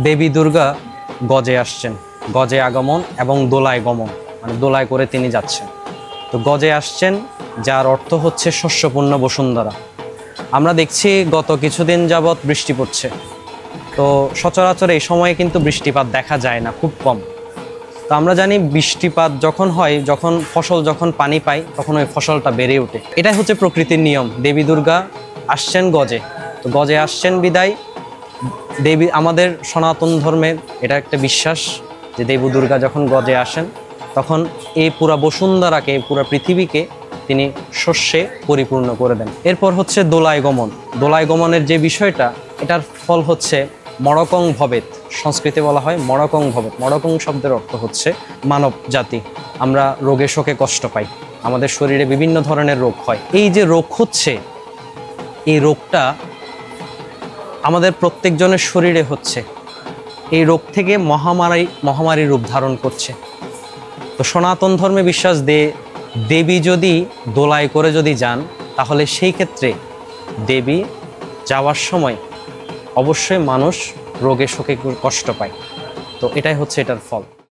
দেবী দুর্গা গজে আসছেন, গজে আগমন এবং দোলায় গমন, মানে দোলায় করে তিনি যাচ্ছেন। তো গজে আসছেন, যার অর্থ হচ্ছে শস্যপূর্ণ বসুন্ধরা। আমরা দেখছি গত কিছুদিন যাবৎ বৃষ্টি পড়ছে, তো সচরাচর এই সময়ে কিন্তু বৃষ্টিপাত দেখা যায় না, খুব কম। তো আমরা জানি বৃষ্টিপাত যখন হয়, যখন ফসল যখন পানি পায়, তখন ওই ফসলটা বেড়ে ওঠে। এটাই হচ্ছে প্রকৃতির নিয়ম। দেবী দুর্গা আসছেন গজে, তো গজে আসছেন বিদায় দেবী, আমাদের সনাতন ধর্মের এটা একটা বিশ্বাস যে দেবী দুর্গা যখন গজে আসেন, তখন এই পুরা বসুন্ধরাকে, পুরা পৃথিবীকে তিনি শস্যে পরিপূর্ণ করে দেন। এরপর হচ্ছে দোলায় গমন। দোলায় গমনের যে বিষয়টা, এটার ফল হচ্ছে মড়কং ভবেত। সংস্কৃতে বলা হয় মড়কং ভবেত। মড়কং শব্দের অর্থ হচ্ছে মানব জাতি। আমরা রোগে শোকে কষ্ট পাই, আমাদের শরীরে বিভিন্ন ধরনের রোগ হয়। এই যে রোগ হচ্ছে, এই রোগটা আমাদের প্রত্যেকজনের শরীরে হচ্ছে। এই রোগ থেকে মহামারী রূপ ধারণ করছে। তো সনাতন ধর্মে বিশ্বাস, দেবী যদি দোলায় করে যদি যান, তাহলে সেই ক্ষেত্রে দেবী যাওয়ার সময় অবশ্যই মানুষ রোগে শোকে কষ্ট পায়। তো এটাই হচ্ছে এটার ফল।